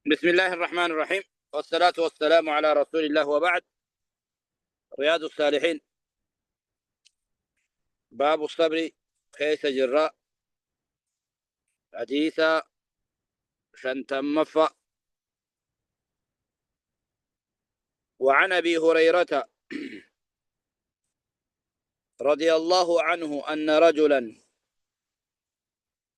بسم الله الرحمن الرحيم، والصلاة والسلام على رسول الله وبعد. رياض الصالحين، باب الصبر، كيس جراء، حديث شنتمف. وعن أبي هريرة رضي الله عنه أن رجلا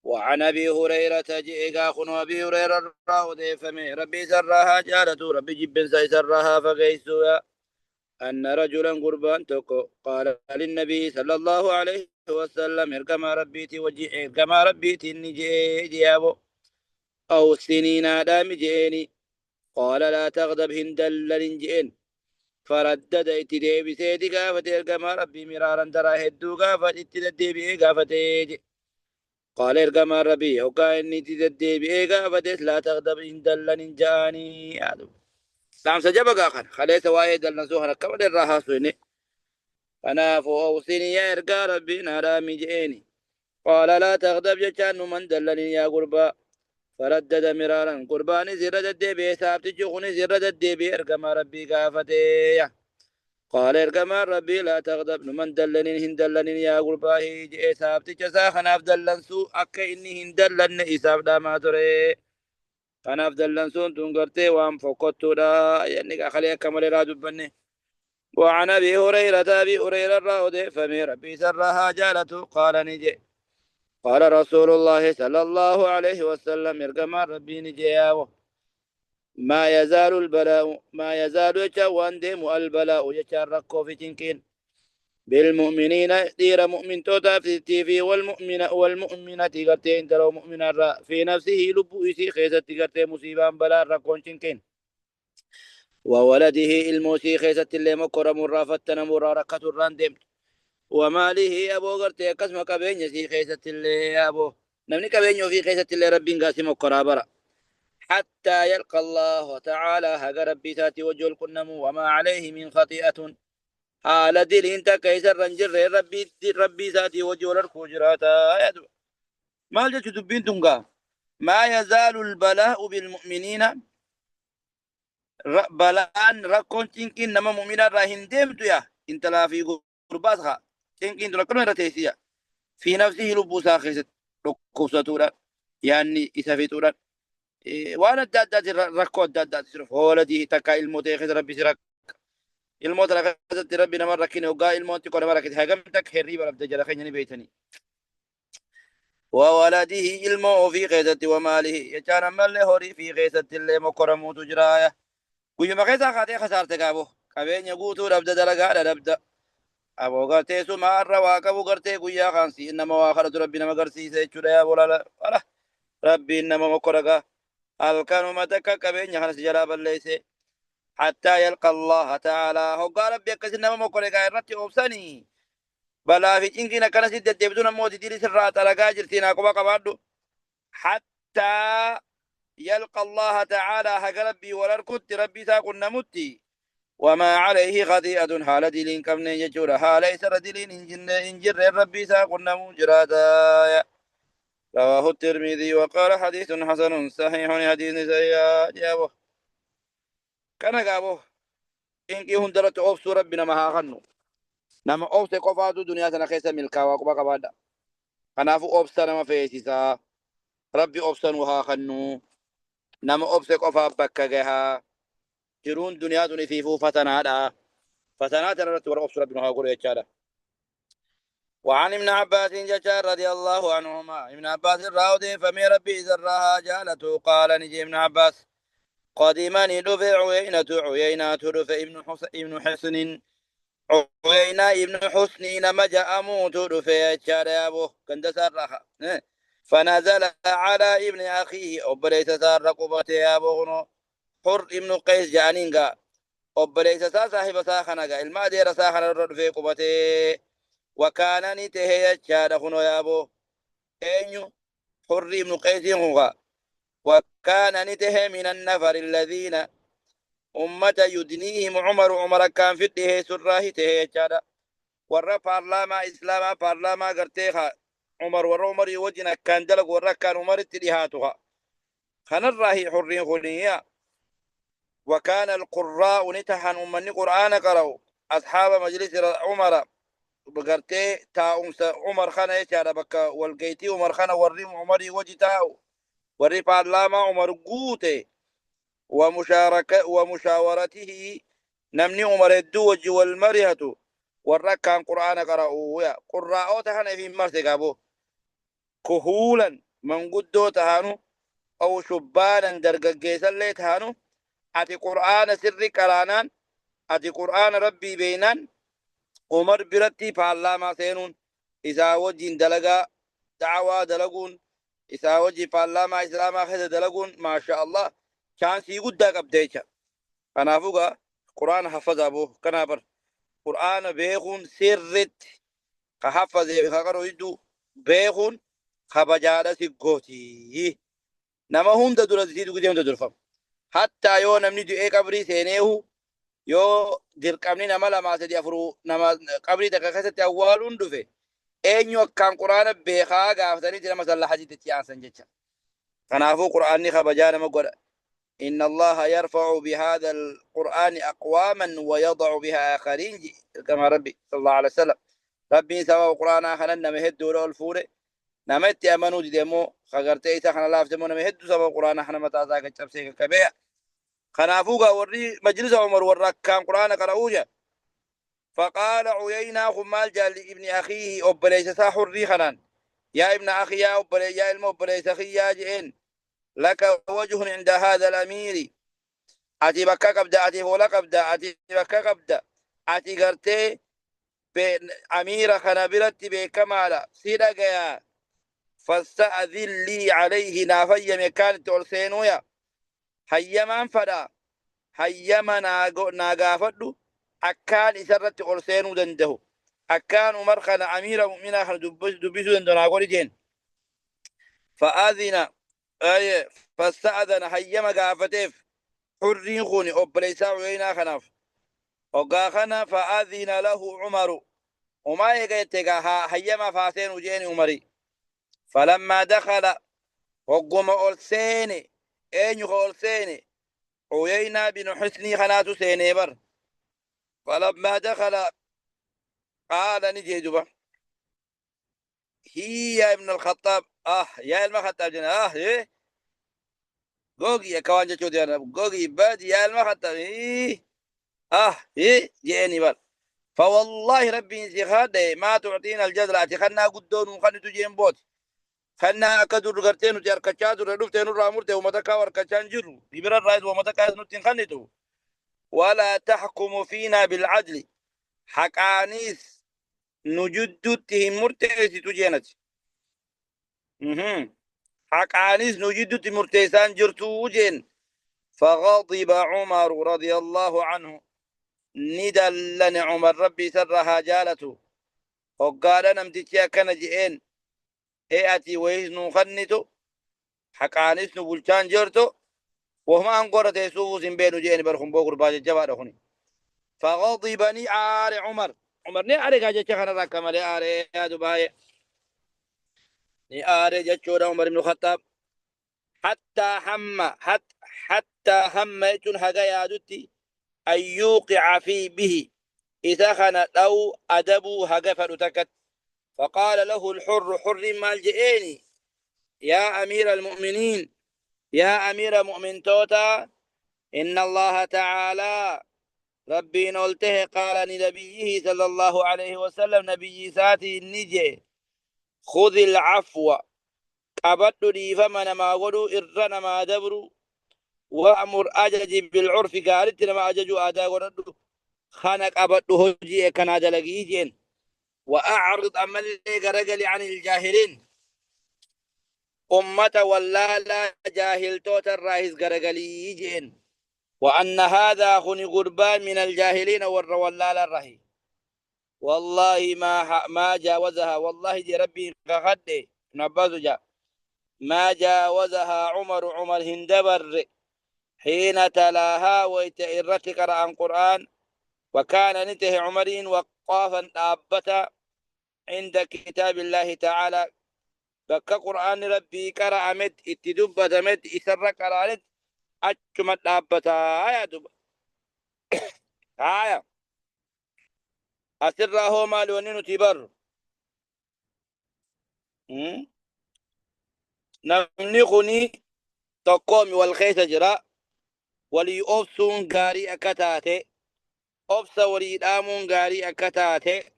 وعن أبي هريرة جئ خن أبي هريرة راود فمي ربي سرها جالت ربي جب سرها فقيسوا أن رجلا قربان تكو قال للنبي صلى الله عليه وسلم اركما ربيتي وجئ اركما ربيتي نجي جيابو أو السنين آدم جئني قال لا تغضب هندل لنجئن فردد اتدي بسيدي قافت اركما ربي مرارا ترى هدو قافت اتدي بي قافت قال اركما ربي وكا اني تدي بي قافت لا تغضب هندل لنجاني سام سجبا قاخر خليس وايد النسوها كما الراها سويني أنا فوصيني يا إرقى ربي نارا مجئني قال لا تغضب جتان من دلني يا قربا فردد مرارا قرباني زرد الدبي سابت جغني زرد الدبي ارقم ربي قافتي قال ارقم ربي لا تغضب من دلني هندلني يا قربا هي سابت جسا خناف دلنسو أكا إني هندلن إساب داما تري خناف دلنسو تنقرتي وام فقطو دا يعني خليك كمال راجب بني. وعن ابي هريره ابي هريره الراود فمي ربي سرها جالته قال نجي قال رسول الله صلى الله عليه وسلم ارقم ربي نجي ما يزال البلاء ما يزال يجوان ديم البلاء يتشاركوا في تنكين بالمؤمنين دير مؤمن توتا في التيفي والمؤمنة قرتي انت لو مؤمن في نفسه لبو يسي خيزة قرتي مصيبان بلا ركون تنكين وولده الموسي خيزة اللي مكرم الرافتنا مراركة الراندم وماله أبو قرتي قسم كبين يسي خيزة اللي أبو نمني كبين في خيزة اللي ربي قاسم القرابرة حتى يلقى الله تعالى هق ربي ساتي وجه القنم وما عليه من خطيئة حال دل انت كيسر رنجر ربي ساتي وجه الكوجراتا يدو ما جت تبين تنقى ما يزال البلاء بالمؤمنين بلان ركون تنكين نما مؤمنا راهن ديمتو يا انت لا في قرباتها تنكين تنكرون رتيسيا في نفسه لبوسا خيست ركوسة يعني إسافة وانا دادات ركود دادات سرف ولدي تكا الموت يخز ربي سرك الموت رخزت ربي نمر ركين وقا الموت كون مركت هاقمتك هري بربت جرخين بيتني وولده المو في غيزة وماله يجانا مال هوري في غيزة اللي مكرمو تجرايا كي ما غيزة خاتي خسارتك أبو كبين يقوتو ربدا دلقا ربدا أبو غرتي سما الرواك أبو غرتي كي خانسي إنما واخرة ربي نما غرسي سيچو يا بولا لا ربي إنما مكرقا الكانوا متك كبين يخنس جراب الليس حتى يلقى الله تعالى هو قال ربي كسنا مكرقا رتي أوبساني بلا في إنكنا كان سيد دبدون موت ديري سرات على قاجر تينا كوبا قبادو حتى يلقى الله تعالى حق ربي ولركت ربي ساقن نمتي وما عليه خطيئة حال دلين كم نيجور حال ليس ردلين إنجر ربي ساقن نمجراتا رواه الترمذي وقال حديث حسن صحيح حديث سيئا جابه كان قابه إنكي هندرت أوفس ربنا ما هاخنو نما أوفس قفاتو دنيا سنخيس ملكا وقبا قبادا كنافو أوفس نما فيسيسا ربي أوفس وهاخنو نما أوفس قفا بكا جها جرون دنيا دوني فيفو فتنادا فتنات رت ور أوفس ربنا هاقول يجادا. وعن ابن عباس جشار رضي الله عنهما ابن عباس الراودي فمي ربي زرها جالته قال نجي ابن عباس قديما دفع عيينة دفع ابن حسن عيينة ابن حسن نما جاء موت دفع شارابه كنت سرها فنزل على ابن أخيه أبليس سار رقبته أبوه حر ابن قيس جانينغا أبليس صاحب ساخنغا المادير ساخن الرد قبته وكان نتهي شارخنو يابو أينو حر ابن قيس هو وكان نتهي من النفر الذين أمة يدنيهم عمر كان في الدهي سراه تهي جادا ورى بارلاما إسلاما بارلاما قرتيها عمر يوجنا كان دلق ورى كان عمر اتدهاتها خن الراهي حرين خلية. وكان القراء نتحن من قرآن قرأوا أصحاب مجلس عمر بقرتي تا أمس عمر خنا يشار بك والقيتي عمر خنا وريم عمري وجي تاو وري بارلاما عمر قوتي ومشاورته نمني عمر الدوج والمريهة والركان قرآن قرأوا يا قراء تهنا في مرسي قابو كهولا من قدو تهانو أو شبانا درقاقيسا اللي تهانو أتي قرآن سري قرانان أتي قرآن ربي بينان عمر برتي فاللاما سينون إذا وجين دلقا دعوة دلقون إذا وجي فاللاما إسلاما خذ دلقون ما شاء الله كان سيقود قبديشا أنا فوقا قرآن حفظ أبوه كنابر قرآن بيخون سرت كحفظ خقروا يدو بيخون خبجالة سيقوتي نما هم دور زيدو قديم دور فم حتى يو نمني دو قبري سينيهو يو دير قمني نما لما سدي أفرو نما قبري تكاكسة أولون دوفي أينيو كان قرآن بيخا غافتني تنا مسلا حديث تيان سنجتشا كنافو قرآن خبجالة مقر إن الله يرفع بهذا القرآن أقواما ويضع بها آخرين كما ربي صلى الله عليه وسلم ربي سوا القرآن خلنا مهد دور الفورة نمت أمنو ديمو خغرتي إذا خنا لافتمو نمهد سوا القرآن احنا متازاك تشبسيك كبيع خنافوغا وري مجلس عمر وراك كان قرآن قرأوجا فقال عيينا خمال جال ابن أخيه أبليس ساحر ريخنان يا ابن أخي يا أبليس يا المبليس أخي يا جئن لك وجه عند هذا الأمير أتي بكا قبدا أتي فولا قبدا أتي بكا قبدا أتي قرتي أمير خنابرتي بكمالا سيدا قيا فاستأذن لي عليه نافي مكان تولسينويا هيما فدا هيما ناغافدو أكان إسرت أولسينو دنده أكان عمر خنا أمير مؤمنا خنا دبسو دندو ناغوري جين فآذن أي فاستأذن هيما غافتيف حرين خوني أبليسا عيينا خناف وقا خنا فآذن له عمر وما يقيتك هيما فاسين جين عمري فلما دخل وقم أولسيني أين أولسيني عيينا بن حسني خناتو سيني بر فلما دخل قال نجي دبا هي يا ابن الخطاب يا المخطاب جنا ايه قوقي يا كوانجا چودي انا قوقي بادي يا المخطاب ايه جيني بر فوالله ربي انسخاد ما تعطينا الجزرة خلنا قدون وخلنا تجين بوت خلنا أكدر غرتين وتركشات ردفتين الرامورتين ومتكا وركشان جرو يبرا الرئيس ومتكا نتين خلنتو ولا تحكم فينا بالعدل حقانيس نجدتهم مرتئس تجينت حقانيس نجدت مرتئسان جرتو جين فغضب عمر رضي الله عنه ندلن عمر ربي سرها جالته وقال نمتشيا كان جئين اتي ويزنو خنتو حقانيس نبولشان جرتو وهما انقرت يسوس بينو جين برخم بوغر باجة جبار خني فغضبني عمر ني كاجة خنا راكما لي يا دباي ني جتشورا عمر بن الخطاب حتى هم يتون هجا يادتي أن يوقع في به إذا خان لو أدبوا هجا فلتكت فقال له الحر حر مالجئيني يا أمير المؤمنين يا أمير مؤمن توتا إن الله تعالى ربي نولته قال لنبيه صلى الله عليه وسلم نبي ساتي النجي خذ العفو قبض لي فمن ما قلوا إرنا ما دبروا وأمر أجج بالعرف قالت لما أججوا آدا ورد خانك قبض هجي كان دلقيجين وأعرض أمن رجل عن الجاهلين أمة ولا لا جاهل توت الراهز قرقليجين وأن هذا خني قربان من الجاهلين ولا الرهي والله ما جاوزها والله دي ربي غد نبذ جاء ما جاوزها عمر هندبر حين تلاها ويتئرت قرأ قرآن وكان نته عمرين وقافا آبتا عند كتاب الله تعالى بكا قرآن ربي قرأمت اتدبتمت إسر قرآنت أجمت لابتا آية دب آية أسر هو مال ونين تبر نمني خني تقوم والخيس جرا ولي أبسون غاري أكتاتي أبسا ولي دامون غاري أكتاتي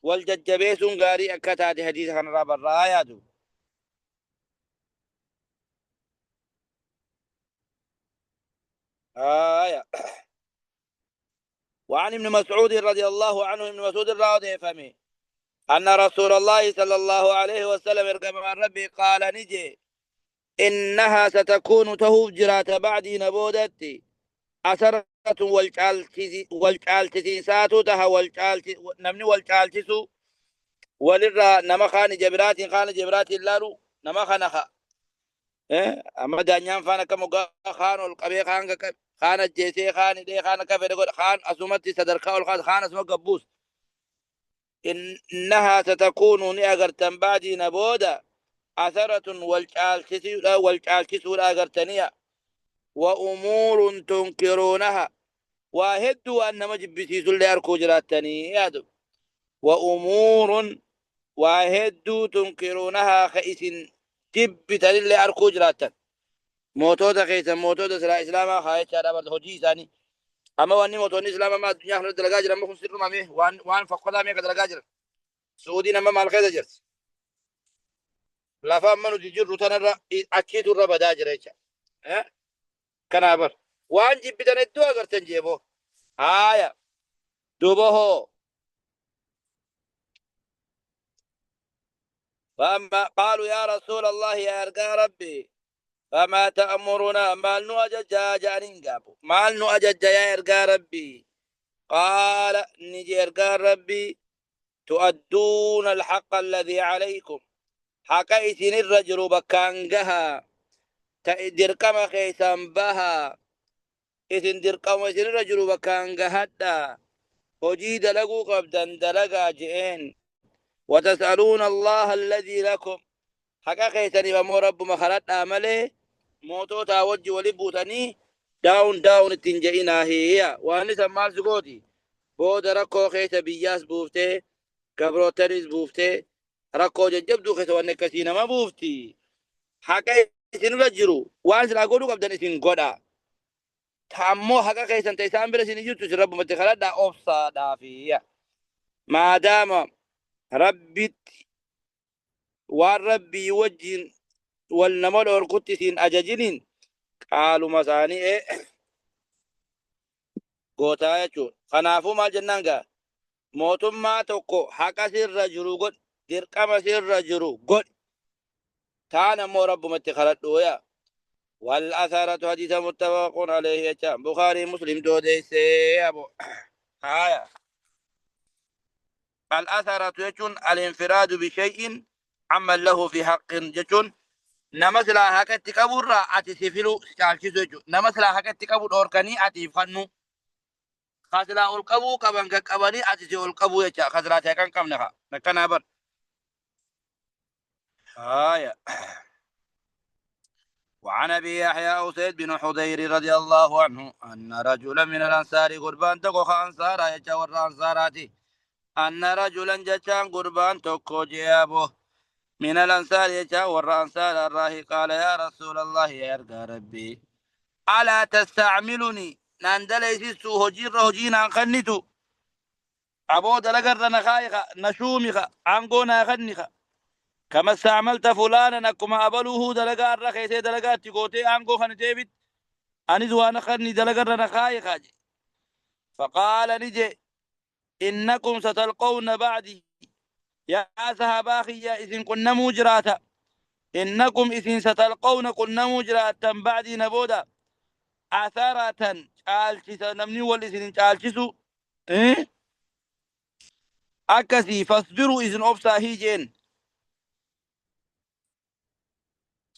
والججبيسون غاري أكتاتي حديث عن رب الرايات آية وعن ابن مسعود رضي الله عنه ابن مسعود الراضي فمي أن رسول الله صلى الله عليه وسلم ارقم عن ربي قال نجي إنها ستكون تهوب جرات بعدي نبودتي أسرة والجالتسيساتو تها نمني والجالتسو وللرا نما خان جبرات اللارو نما خانخا إيه أما دانيان فانا كمو خان القبي خان الجيسي خان دي خان كفر خان أسومتي صدركا والخان خان اسمه قبوس إنها ستكون نأجر تنبادي نبودا أثرة والجالتسو الأجرتنية وأمور تنكرونها وهدوا أن مجبسي سل أركو جراتني يادو وأمور وهدوا تنكرونها خيس جبت للي أركو جراتن موتودا خيسا موتودا سلا إسلاما خايت شارع برد هجي ثاني أما واني موتوني إسلاما ما الدنيا خلال دلقاجر أما خسر مامي وان فقدا ميك دلقاجر سعودي نما مال خيدا جرس لفا منو تجير روتانا أكيد الربا داجر إيشا كنابر وان جبتن الدو أغر تنجيبو آية دوبه فأما قالوا يا رسول الله يا أرقى ربي فما تأمرنا مال نؤجج جانين قابو مال نؤجج يا أرقى ربي قال نجي أرقى ربي تؤدون الحق الذي عليكم حقا إسن الرجل بكانجها تأدر كما خيسان بها إسن در كما إسن الرجل بكانجها وجيد لقو قبدا دلقا جئين وتسألون الله الذي لكم حقا خيساني بمو رب مخلط آمله موتو تاوجي ولبوتني داون التنجئنا هي واني سمال سقوتي بود ركو خيسا بياس بوفته كبروتريز بوفته ركو ججبدو خيسا وانكسينا ما بوفتي حقا إسن رجرو وانس لاقودو قبدا إسن قدا تامو حقا خيسان تيسان بلا سنجوتو رب متخلط دا أفصا دافية ما دام ربي والربي وجين والنمل والقدسين أججنين قالوا مساني إيه قوتا يجون خنافو ما جنانغا موتم ما توقو حقا سر جرو قد درقم سر جرو قد تانا مو رب متخلت ويا والأثارة حديث متفق عليه يجام بخاري مسلم دودي سي أبو هايا الأثارة يجون الانفراد بشيء عمل له في حق جتون نمسلا هكذا تكبر أتي سفلو شالشيزو نمسلا هكذا تكبر أوركاني أتي فنو خاسلا القبو كبان كباني أتي القبو يجا خاسلا تكان كم نها نكنا بر آية وعن أبي يحيى أسيد بن حضير رضي الله عنه أن رجلا من الأنصار قربان تقو أنصارا يجا ور أنصاراتي أن رجلا جتان قربان تقو جيابه من الأنصار يجا ور أنصار الراهي قال يا رسول الله يا أرقى ربي ألا تستعملني ناندلي سو هجينا خنتو أبو دلقر نخايخ نشومخ عنقونا خنخ كما استعملت فلانا نكما أبلوه دلقار رخيسي دلقات تقوتي عنقو خنتيبت أني زوانا خني دلقر نخايخ فقال نجي إنكم ستلقون بعدي يا صحاباخي يا إذن كنا مجراتا إنكم إذن ستلقون كنا مجراتا بعدي نبودا أثارة عالشيسا نمني والإذن عالشيسو إيه أكسي فاصبروا إذن أبسا هيجين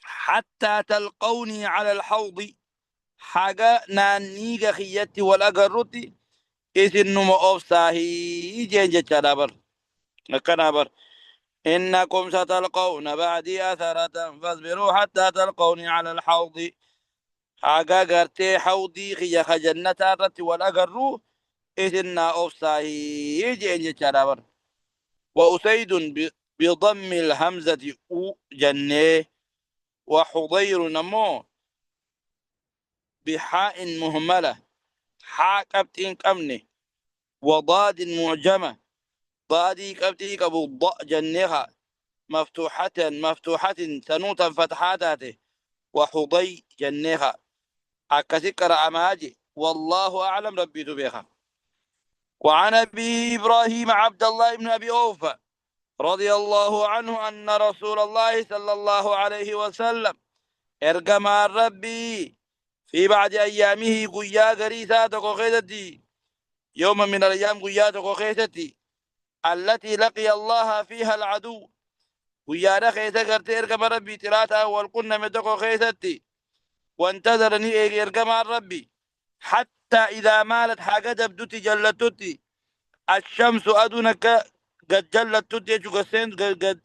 حتى تلقوني على الحوض حاجة نانيغا خياتي والأقرتي إذن نمو أبسا هيجين جتشا دابر نكنا بر إنكم ستلقون بعدي أثرة فاصبروا حتى تلقوني على الحوض. حقا قرتي حوضي خيا خجنة الرت والأقرو إثناء أفصاهي جين جتشارابر. وأسيد بضم الهمزة أو جنة. وحضير نمو بحاء مهملة حاء كبتين كمني. وضاد معجمة ضادي كبتي كبو ضاء جنها مفتوحة سنوتا فتحاته. وحضي جنها أكسكر أماجي والله أعلم ربي تبيها. وعن أبي إبراهيم عبد الله بن أبي أوفى رضي الله عنه أن رسول الله صلى الله عليه وسلم ارقم ربي في بعد أيامه قيا قريسات وقيدتي يوم من الأيام قيات وقيدتي التي لقي الله فيها العدو قيا رخيت قرت ارقم ربي تلاتا والقنا مدق خيستي وانتظرني ارقم ربي حتى إذا مالت حاجة بدوتي جلتوتي الشمس أدونك قد جلت توتي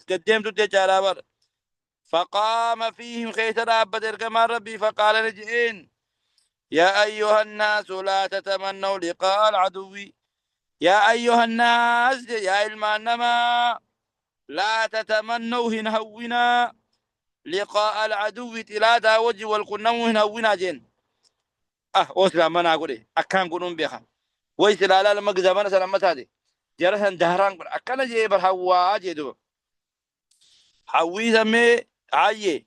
قد ديم توتي جارابر. فقام فيهم خيسر أبد كما ربي فقال نجئين يا أيها الناس لا تتمنوا لقاء العدو. يا أيها الناس يا علم أنما لا تتمنوا هنهونا لقاء العدو تلاتا وجه والقنو هنهونا جين. وسلام منا أقول أكان قنون بيخا ويسلا لما زمان سلامت هذه جرسن دهران أكان جيبر هوا جيدو حوي سمي عيه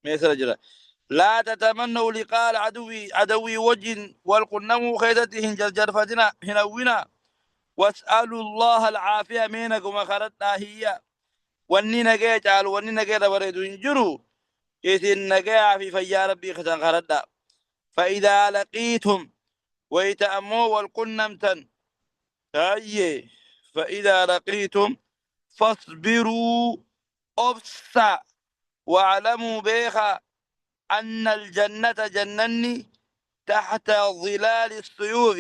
مثل جرا. لا تتمنوا لقاء عدوي وجه والقنم خيدتهن جرفتنا هنونا. واسألوا الله العافية منكم خرطنا هي واني نجي تعال واني نجي بريدو انجروا إذن نجي في فيا ربي خسن خرطنا. فإذا لقيتم ويتأموا والقنمتن أي فإذا لقيتم فاصبروا أبسا واعلموا بيخا أن الجنة جنني تحت ظلال السيوف.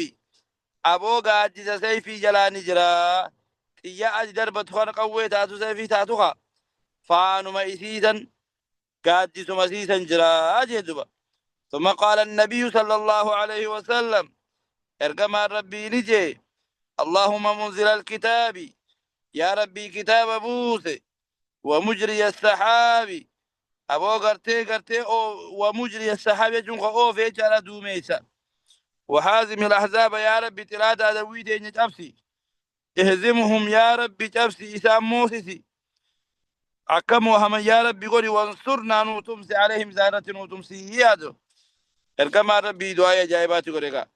أبوغا أجيز سيفي جلا نجرا إيا أجي دربت خان قوي تاتو سيفي تاتوها فانو ميسيسا قادس مسيسا جرا أجيزبا. ثم قال النبي صلى الله عليه وسلم ارقم ربي نجي اللهم منزل الكتاب يا ربي كتاب بوسي ومجري السحاب أبو قرتي أو ومجري السحاب يجون أو في جرى دوميسا. وحازم الأحزاب يا ربي تلادا دويدي نتأفسي اهزمهم يا ربي تأفسي إسام موسسي حكموا هم يا ربي قولي وانصرنا نوتمسي عليهم زارة نوتمسي يادو. اركما ربي دعايا جايباتي قوليكا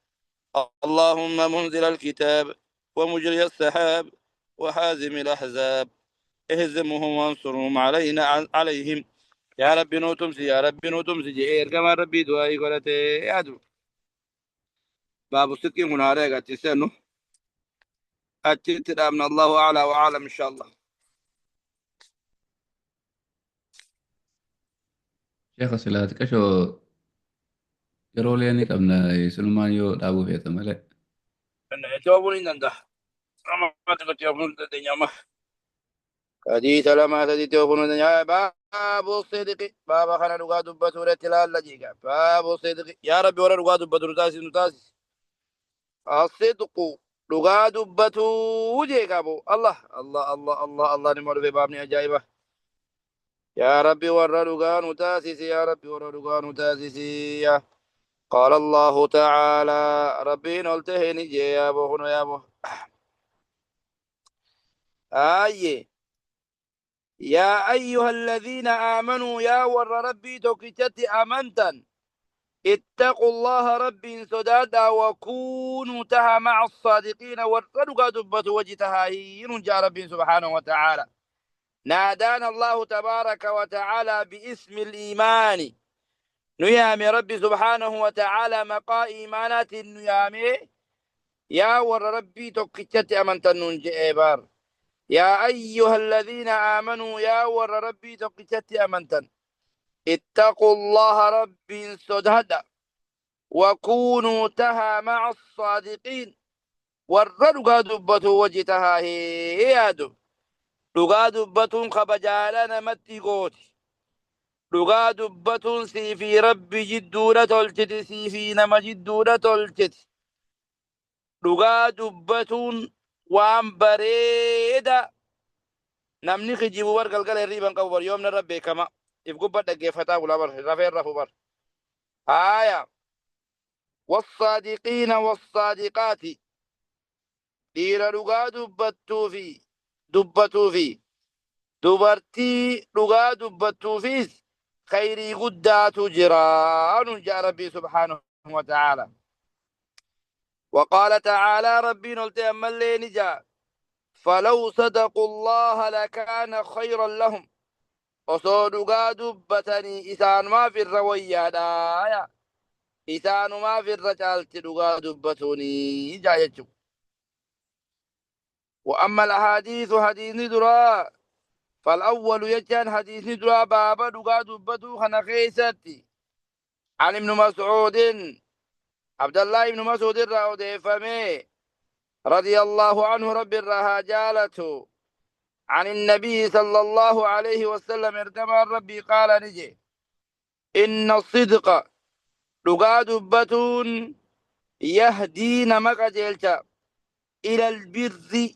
اللهم منزل الكتاب ومجري السحاب وحازم الأحزاب اهزمهم وانصرهم عليهم يا ربي نوتمسي يا ربي نوتمسي جئير كما ربي دعائي قولتي يادو. باب الصدق هنا عليك تسنو أتيت من الله أعلى وأعلم إن شاء الله. شيخ سلاتك شو يروليني قبنا سلمان يو دابو فيتا ملك أنا جوابوني ننده أما تقول يوم الدنيا ما حديث لما تدي يوم الدنيا باب الصدق باب خنا لغا دبتور تلال لجيك باب الصدق يا ربي ورا لغا دبتور تاسي نتاسي الصدق لغا دبتور جيك أبو الله الله الله الله الله نمر في بابني أجايبه يا ربي ورا لغا نتاسي يا ربي ورا لغا نتاسي. قال الله تعالى ربي نلتهني يا أبو هنا يا أبو آيه يا أيها الذين آمنوا يا ور ربي توكيتت أمنتا اتقوا الله ربي سدادا وكونوا تها مع الصادقين ورقدوا دبة وجتها ينجى ربي سبحانه وتعالى. نادانا الله تبارك وتعالى باسم الإيمان نيامي ربي سبحانه وتعالى مقا إيمانات نيامي يا ور ربي توكيتت أمنتا ننجي بار. يا أيها الذين آمنوا يا ور ربي تقتت أمنتا اتقوا الله ربي سدهدا وكونوا تها مع الصادقين والرلقا دبة وجتها هيادو. dhugaa dubbatuun kabajaala namatti gooti. Dhugaa dubbatuun sii fi rabbi jidduudha tolchiti, sii fi nama jidduudha tolchiti. Dhugaa dubbatuun waan bareeda namni kijibu bar galgala hirriiban qabu bar yoomna irra beekama. If gubba dhaggeeffataa bula bar rafee rafu bar. Haaya. والصادقين والصادقات dhiira dhugaa dubbatuu fi dubartii dhugaa dubbattuufis khayrii guddaatu jira nu jaa rabbii subhaanahu wa ta'aala. وقال تعالى ربي نلتي أما اللي نجا فلو صدقوا الله لكان خيرا لهم وصدقا دبتني إسان ما في الروية دايا إسان ما في الرجال تدقا دبتوني جايتشو. وأما الأحاديث حديث ندرا فالأول يجان حديث ندرا بابا دقا دبتو خنقيستي عن ابن مسعود عبد الله بن مسعود الرأودي فمي رضي الله عنه رب الرها جالته عن النبي صلى الله عليه وسلم ارتمى ربي قال نجي إن الصدق دقا دبتون يهدي نمك جيلتا إلى البر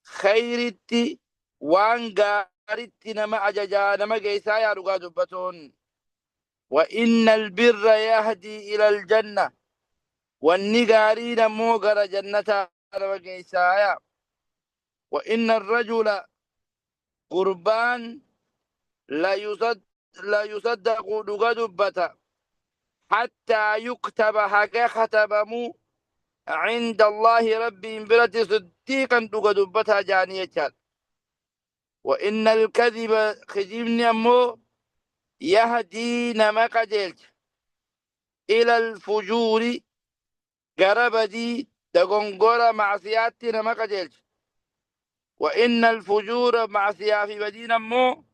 خيرتي وان قارتي نما أججا نما قيسا يا دقا دبتون وإن البر يهدي إلى الجنة والنقارين موقر جنة نما قيسا. وإن الرجل قربان لا يصدق دقا دبتا حتى يكتب حكا ختبمو عند الله ربي برت صديقا دقا دبتا جانية. وإن الكذب خجبني أمو يهدي نمك جيلت إلى الفجور قربدي دقنقر معصيات نمك جيلت. وإن الفجور معصية في بدين أمو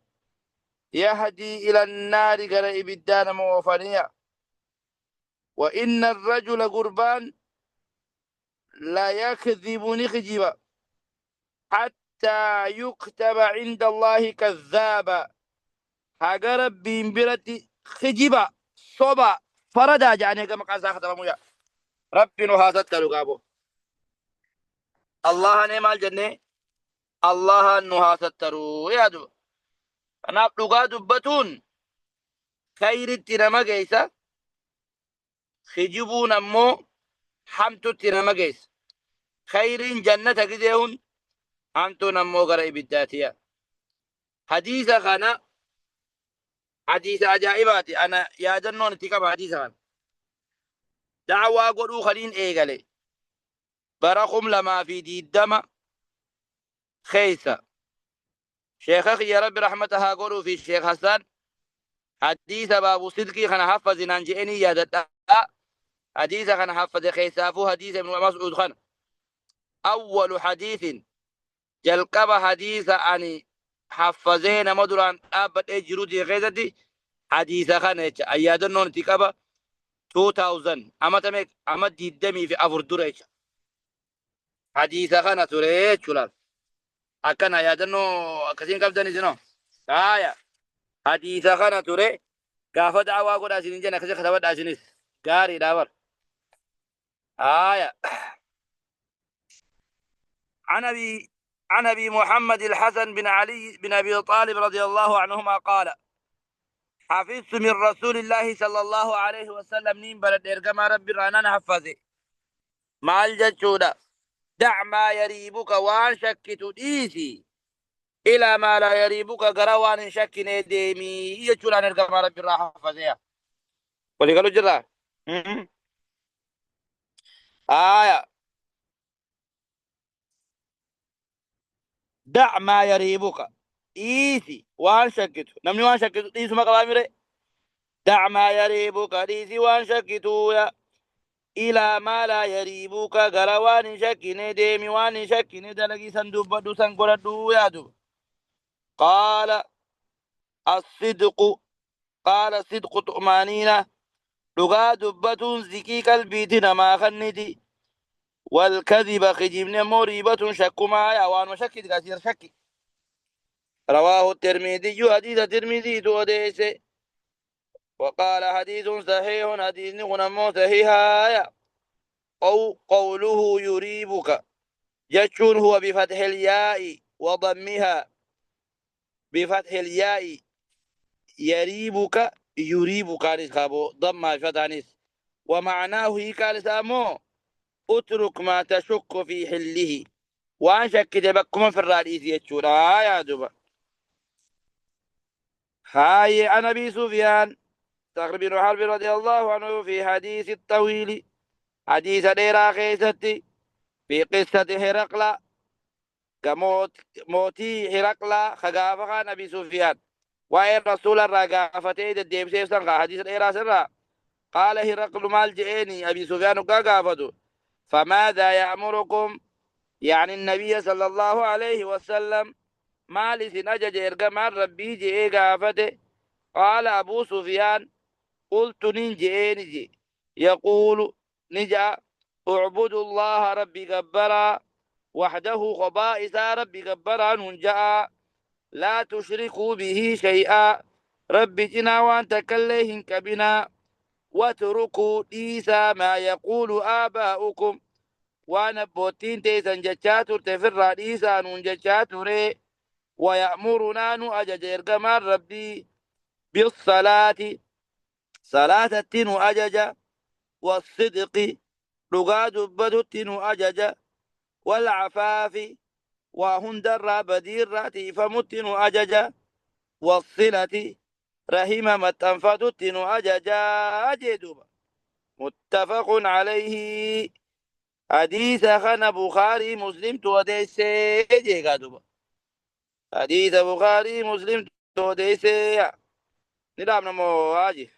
يهدي إلى النار قرئب الدان موفنية. وإن الرجل قربان لا يكذب نخجب حتى يكتب عند الله كذابا هاقرب بيمبرتي خجبا صبا فردا جاني كما قال ساخت رمويا ربي نهاست لقابو الله نعم الجنة الله نهاست يا دو أنا لقا دبتون خير التنما قيسا خجبون أمو حمتو التنما قيس خير جنة كذيون حمتو نمو قرأي بالذاتية. حديث خانا حديث عجائباتي أنا يا جنون تكب حديث خان دعوة قلو خلين إيغالي برخم لما في دي الدم خيسة شيخ يا رب رحمتها قلو في الشيخ حسن حديث باب صدقي خنا حفظ نانجئني يا دتا حديث خنا حفظ خيسافو حديث ابن مسعود خان أول حديث جلقب حديث أني حفظين مدران أبد إجرودي غيزتي حديث خانة أيادن نون تكبا 2000 أما تمك أما ديدمي في أفردوريش حديث خانة تريد شلال أكن أيادن نو كسين كبدني سنو آية حديث خانة تريد كافة دعوة قد أسنين جنة كسي خطبت أسنين قاري داور آية عن أبي محمد الحسن بن علي بن أبي طالب رضي الله عنهما قال حفظت من رسول الله صلى الله عليه وسلم نيم بلد إرقام ربي رانان حفظي مع الججودة دع ما يريبك وان شكت ديسي إلى ما لا يريبك قروان شك نديمي يجول عن إرقام ربي رانان حفظي ولي قالوا جرا آية دع ما يريبك إيسي وان شكت نمني وان شكت إيسو ما قبامي دع ما يريبك إيسي وان شكت إلى ما لا يريبك غروان شكين ديمي وان شكين دلقي سندوب دو سنقردو يادو. قال الصدق قال صدق طمانينة لغا دبة زكي قلبيتنا ما خندي والكذب خجبن مريبة شك ما يوان وشك كثير شك رواه الترمذي حديث الترمذي توديس. وقال حديث صحيح حديث نمو صحيحا. أو قوله يريبك جتشون هو بفتح الياء وضمها. بفتح الياء يريبك يريبك أنس خابو ضم فتح أنس. ومعناه هي قال سامو اترك ما تشك في حله. وان شكت بكم في الرئيس يتشون يا دوبا. هاي عن ابي سفيان صخر بن حرب رضي الله عنه في حديث الطويل حديث ديرا خيستي في قصة هرقل كموت موتي هرقل خغافة نبي سفيان وإن رسول الرقافة الديب سيفسن حديث ديرا سرا. قال هرقل مال جئني أبي سفيان قافته فماذا يأمركم يعني النبي صلى الله عليه وسلم مال سنجج إرقمان ربي جئ قافته. قال أبو سفيان قلت ننجي نجي يقول نجا اعبدوا الله ربي قبرا وحده خبائث ربي قبرا ننجا لا تشركوا به شيئا ربي جنا وان تكليهن كبنا واتركوا ديسا ما يقول آباؤكم وانا بوتين تيسن جتشاتر تفر ديسا ننجتشاتر ويأمرنا نؤجج إرقمان ربي بالصلاة صلاة التين أجج والصدق لغا دبدو التين أجج والعفاف وهندر بدير راتي فمتن أجج والصلة رحم متنفت التين أجج أجدوب متفق عليه. حديث خان بخاري مسلم توديس جيغادوب. حديث بخاري مسلم توديس. نظام نمو هاجي